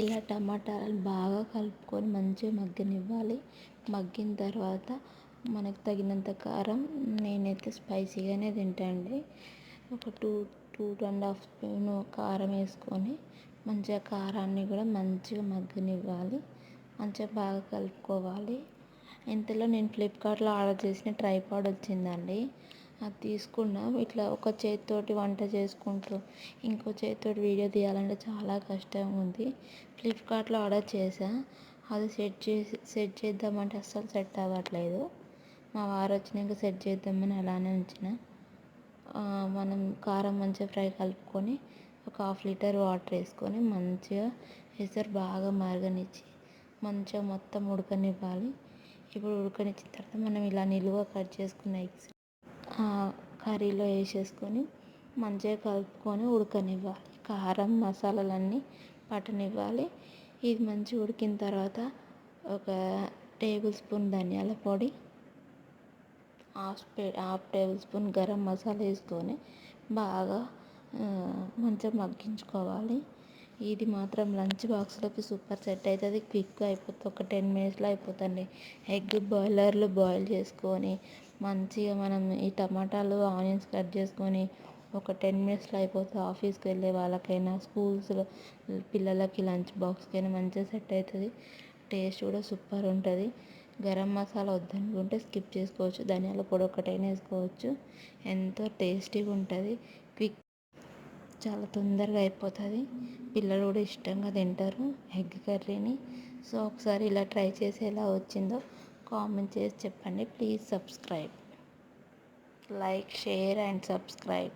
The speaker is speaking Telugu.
ఇలా టమాటాలు బాగా కలుపుకొని మంచిగా మగ్గనివ్వాలి. మగ్గిన తర్వాత మనకు తగినంత కారం, నేనైతే స్పైసీగానే తింటాండి, ఒక టూ అండ్ హాఫ్ స్పూన్ కారం వేసుకొని మంచిగా కారాన్ని కూడా మంచిగా మగ్గనివ్వాలి. మంచిగా బాగా కలుపుకోవాలి. ఇంతలో నేను ఫ్లిప్కార్ట్లో ఆర్డర్ చేసిన ట్రైపాడ్ వచ్చిందండి. అది తీసుకున్నా. ఇట్లా ఒక చేతితోటి వంట చేసుకుంటూ ఇంకో చేతితోటి వీడియో తీయాలంటే చాలా కష్టంగా ఉంది. ఫ్లిప్కార్ట్లో ఆర్డర్ చేసా. అది సెట్ చేద్దామంటే అస్సలు సెట్ అవ్వట్లేదు. మా వారు వచ్చినాక సెట్ చేద్దామని అలానే ఉంచిన. మనం కారం మంచిగా ఫ్రై కలుపుకొని ఒక 1/2 లీటర్ వాటర్ వేసుకొని మంచిగా ఎసరు బాగా మరగనిచ్చి మంచిగా మొత్తం ఉడకనివ్వాలి. ఇప్పుడు ఉడకనిచ్చిన తర్వాత మనం ఇలా నిలువ కట్ చేసుకున్న ఎగ్స్ కర్రీలో వేసేసుకొని మంచిగా కలుపుకొని ఉడకనివ్వాలి. కారం మసాలాలన్నీ పట్టనివ్వాలి. ఇది మంచిగా ఉడికిన తర్వాత ఒక టేబుల్ స్పూన్ ధనియాల పొడి, half table spoon garam masala వేసుకొని బాగా మంచిగా మగ్గించుకోవాలి. ఇది మాత్రం లంచ్ బాక్స్లోకి సూపర్ సెట్ అవుతుంది. క్విక్గా అయిపోతుంది. ఒక 10 మినిట్స్లో అయిపోతుంది. ఎగ్ బాయిలర్లో బాయిల్ చేసుకొని మంచిగా మనం ఈ టమాటాలు ఆనియన్స్ కట్ చేసుకొని ఒక 10 మినిట్స్లో అయిపోతుంది. ఆఫీస్కి వెళ్ళే వాళ్ళకైనా స్కూల్స్లో పిల్లలకి లంచ్ బాక్స్కైనా మంచిగా సెట్ అవుతుంది. టేస్ట్ కూడా సూపర్ ఉంటుంది. గరం మసాలా వద్దనుకుంటే స్కిప్ చేసుకోవచ్చు. ధనియాల పొడి ఒకటైనా వేసుకోవచ్చు. ఎంతో టేస్టీగా ఉంటుంది. క్విక్, చాలా తొందరగా అయిపోతుంది. పిల్లలు కూడా ఇష్టంగా తింటారు ఎగ్ కర్రీని. సో ఒకసారి ఇలా ట్రై చేసి ఎలా వచ్చిందో కామెంట్ చేసి చెప్పండి. Please subscribe, like, share and subscribe.